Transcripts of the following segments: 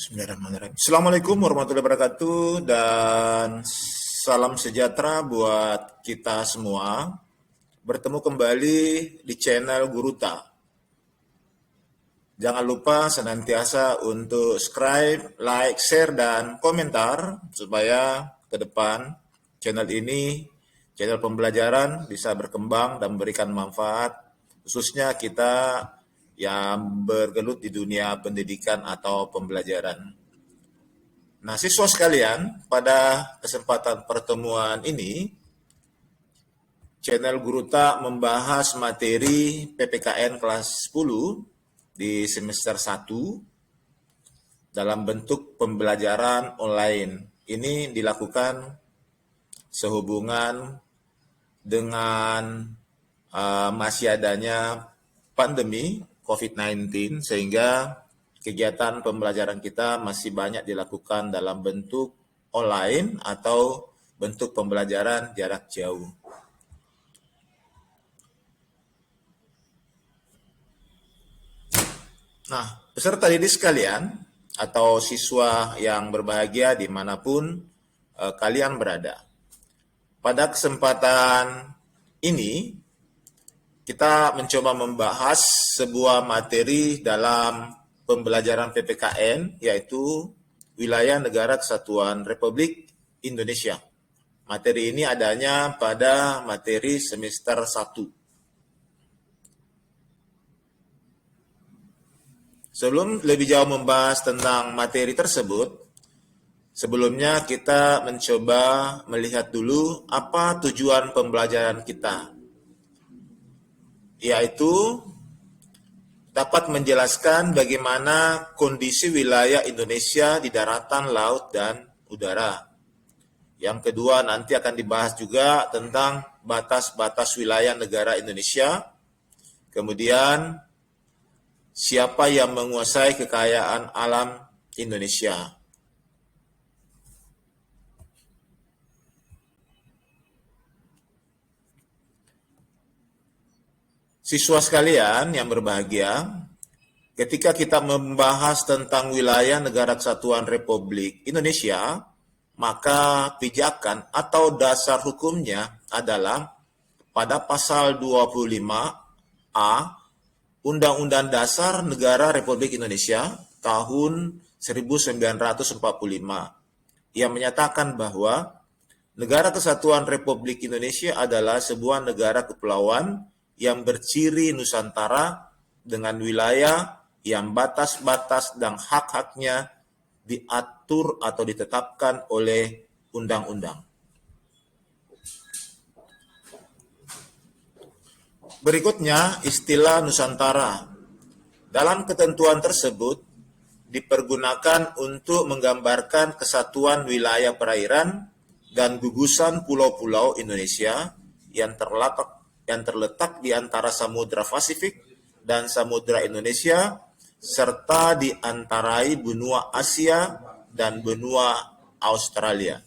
Bismillahirrahmanirrahim. Assalamualaikum warahmatullahi wabarakatuh dan salam sejahtera buat kita semua. Bertemu kembali di channel Guruta. Jangan lupa senantiasa untuk subscribe, like, share, dan komentar supaya ke depan channel ini, channel pembelajaran bisa berkembang dan memberikan manfaat, khususnya kita yang bergelut di dunia pendidikan atau pembelajaran. Nah, siswa sekalian, pada kesempatan pertemuan ini, channel Guruta membahas materi PPKN kelas 10 di semester 1 dalam bentuk pembelajaran online. Ini dilakukan sehubungan dengan masih adanya pandemi COVID-19, sehingga kegiatan pembelajaran kita masih banyak dilakukan dalam bentuk online atau bentuk pembelajaran jarak jauh. Nah, peserta didik sekalian atau siswa yang berbahagia dimanapun kalian berada. Pada kesempatan ini, kita mencoba membahas sebuah materi dalam pembelajaran PPKN, yaitu Wilayah Negara Kesatuan Republik Indonesia. Materi ini adanya pada materi semester 1. Sebelum lebih jauh membahas tentang materi tersebut, sebelumnya kita mencoba melihat dulu apa tujuan pembelajaran kita, yaitu dapat menjelaskan bagaimana kondisi wilayah Indonesia di daratan, laut, dan udara. Yang kedua, nanti akan dibahas juga tentang batas-batas wilayah negara Indonesia. Kemudian, siapa yang menguasai kekayaan alam Indonesia. Siswa sekalian yang berbahagia, ketika kita membahas tentang wilayah Negara Kesatuan Republik Indonesia, maka pijakan atau dasar hukumnya adalah pada pasal 25A Undang-Undang Dasar Negara Republik Indonesia tahun 1945 yang menyatakan bahwa Negara Kesatuan Republik Indonesia adalah sebuah negara kepulauan yang berciri Nusantara dengan wilayah yang batas-batas dan hak-haknya diatur atau ditetapkan oleh undang-undang. Berikutnya, istilah Nusantara. Dalam ketentuan tersebut dipergunakan untuk menggambarkan kesatuan wilayah perairan dan gugusan pulau-pulau Indonesia yang terletak di antara Samudra Pasifik dan Samudra Indonesia, serta di antarai benua Asia dan benua Australia.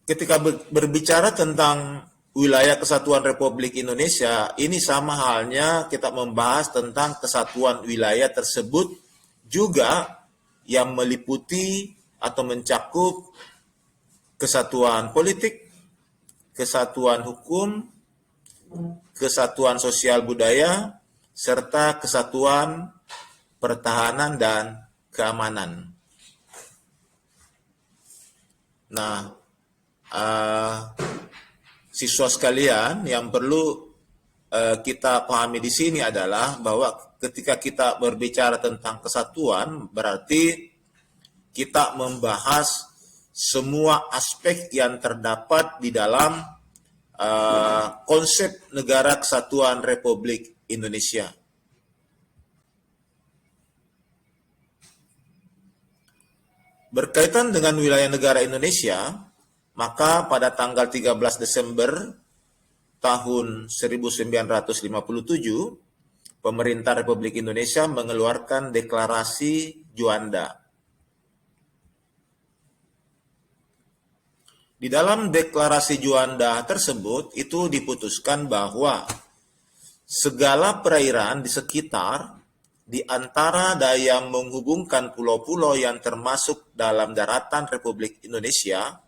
Ketika berbicara tentang wilayah kesatuan Republik Indonesia, ini sama halnya kita membahas tentang kesatuan wilayah tersebut juga yang meliputi atau mencakup kesatuan politik, kesatuan hukum, kesatuan sosial budaya, serta kesatuan pertahanan dan keamanan. Nah, siswa sekalian, yang perlu kita pahami di sini adalah bahwa ketika kita berbicara tentang kesatuan, berarti kita membahas semua aspek yang terdapat di dalam konsep Negara Kesatuan Republik Indonesia. Berkaitan dengan wilayah negara Indonesia, maka pada tanggal 13 Desember tahun 1957, Pemerintah Republik Indonesia mengeluarkan Deklarasi Juanda. Di dalam deklarasi Juanda tersebut itu diputuskan bahwa segala perairan di sekitar, di antara daya menghubungkan pulau-pulau yang termasuk dalam daratan Republik Indonesia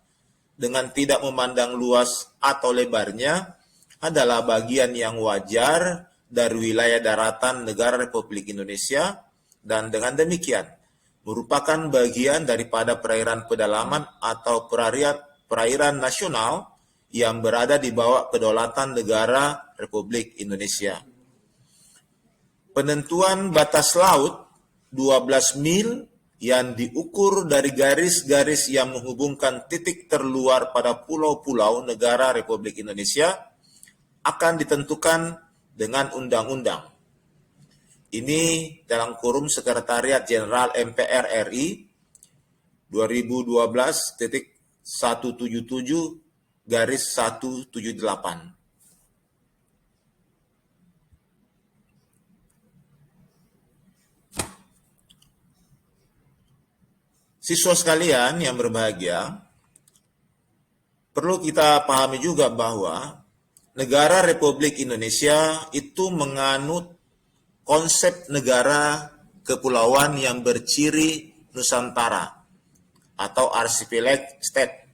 dengan tidak memandang luas atau lebarnya adalah bagian yang wajar dari wilayah daratan negara Republik Indonesia dan dengan demikian merupakan bagian daripada perairan pedalaman atau perairan nasional yang berada di bawah kedaulatan negara Republik Indonesia. Penentuan batas laut 12 mil yang diukur dari garis-garis yang menghubungkan titik terluar pada pulau-pulau negara Republik Indonesia akan ditentukan dengan undang-undang. Ini dalam kurung Sekretariat Jenderal MPR RI 2012.177/178. Siswa sekalian yang berbahagia, perlu kita pahami juga bahwa negara Republik Indonesia itu menganut konsep negara kepulauan yang berciri Nusantara atau archipelago state.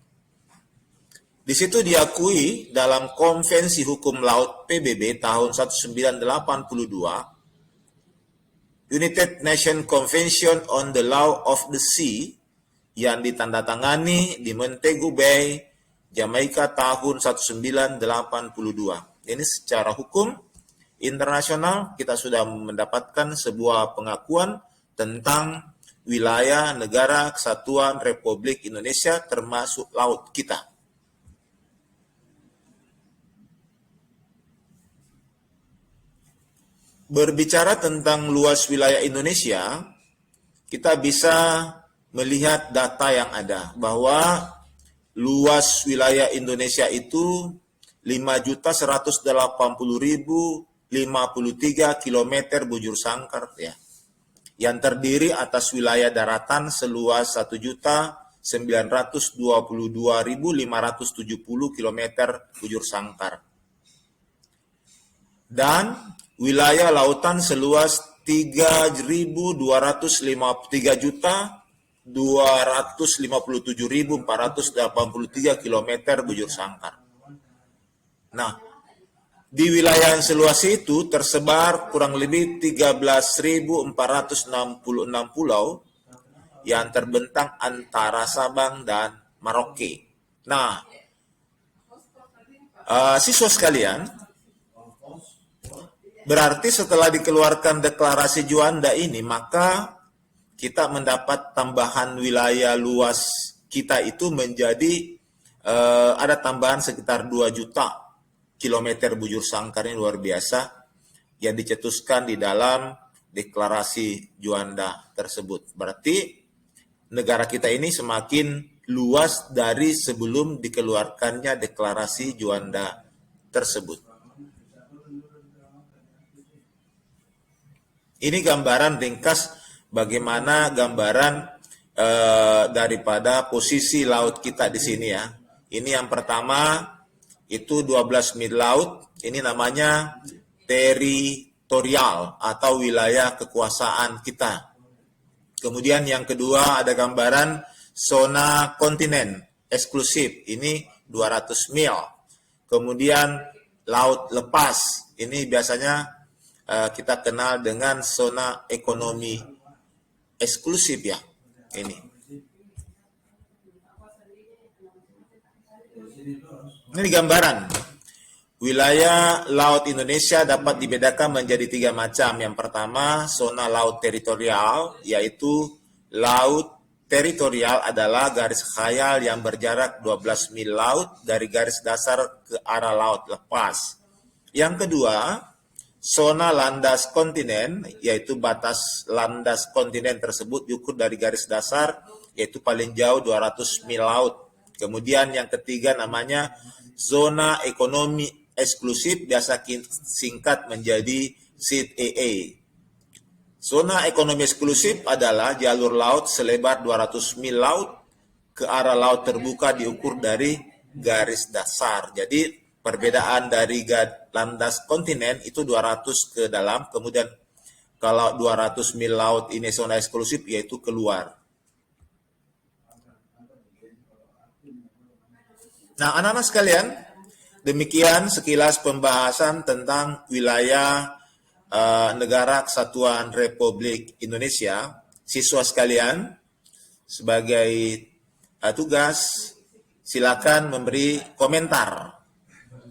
Di situ diakui dalam Konvensi Hukum Laut PBB tahun 1982, United Nations Convention on the Law of the Sea yang ditandatangani di Montego Bay, Jamaika tahun 1982. Ini secara hukum internasional kita sudah mendapatkan sebuah pengakuan tentang wilayah negara kesatuan Republik Indonesia termasuk laut kita. Berbicara tentang luas wilayah Indonesia, kita bisa melihat data yang ada bahwa luas wilayah Indonesia itu 5.180.053 km bujur sangkar ya. Yang terdiri atas wilayah daratan seluas 1.922.570 km bujur sangkar. Dan wilayah lautan seluas 3.257.483 km bujur sangkar. Nah, di wilayah yang seluas itu tersebar kurang lebih 13.466 pulau yang terbentang antara Sabang dan Merauke. Nah, siswa sekalian, berarti setelah dikeluarkan deklarasi Juanda ini, maka kita mendapat tambahan wilayah luas kita itu menjadi ada tambahan sekitar 2 juta kilometer bujur sangkar. Ini luar biasa yang dicetuskan di dalam deklarasi Juanda tersebut. Berarti negara kita ini semakin luas dari sebelum dikeluarkannya deklarasi Juanda tersebut. Ini gambaran ringkas bagaimana gambaran daripada posisi laut kita di sini ya. Ini yang pertama itu 12 mil laut, ini namanya teritorial atau wilayah kekuasaan kita. Kemudian yang kedua ada gambaran zona kontinen eksklusif, ini 200 mil. Kemudian laut lepas, ini biasanya kita kenal dengan zona ekonomi eksklusif ya. Ini gambaran. Wilayah laut Indonesia dapat dibedakan menjadi 3 macam. Yang pertama, zona laut teritorial, yaitu laut teritorial adalah garis khayal yang berjarak 12 mil laut dari garis dasar ke arah laut lepas. Yang kedua, zona landas kontinen, yaitu batas landas kontinen tersebut diukur dari garis dasar, yaitu paling jauh 200 mil laut. Kemudian yang ketiga namanya zona ekonomi eksklusif, biasa singkat menjadi ZEE. Zona ekonomi eksklusif adalah jalur laut selebar 200 mil laut ke arah laut terbuka diukur dari garis dasar. Jadi perbedaan dari landas kontinen itu 200 ke dalam, kemudian kalau 200 mil laut ini zona eksklusif yaitu keluar. Nah, anak-anak sekalian, demikian sekilas pembahasan tentang wilayah Negara Kesatuan Republik Indonesia. Siswa sekalian, sebagai tugas, silakan memberi komentar.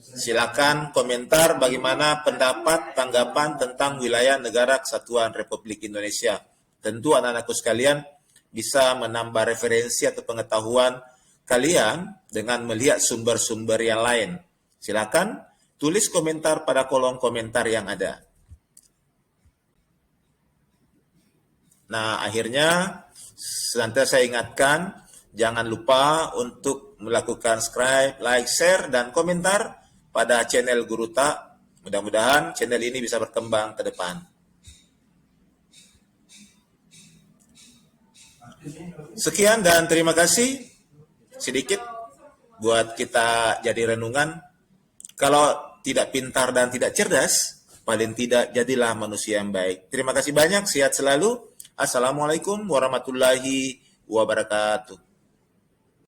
Silakan komentar bagaimana pendapat, tanggapan tentang wilayah Negara Kesatuan Republik Indonesia. Tentu anak-anakku sekalian bisa menambah referensi atau pengetahuan kalian dengan melihat sumber-sumber yang lain. Silakan tulis komentar pada kolom komentar yang ada. Nah, akhirnya senantiasa saya ingatkan, jangan lupa untuk melakukan subscribe, like, share, dan komentar pada channel Guru Tak. Mudah-mudahan channel ini bisa berkembang ke depan. Sekian dan terima kasih. Sedikit buat kita jadi renungan. Kalau tidak pintar dan tidak cerdas, paling tidak jadilah manusia yang baik. Terima kasih banyak, sehat selalu. Assalamualaikum warahmatullahi wabarakatuh.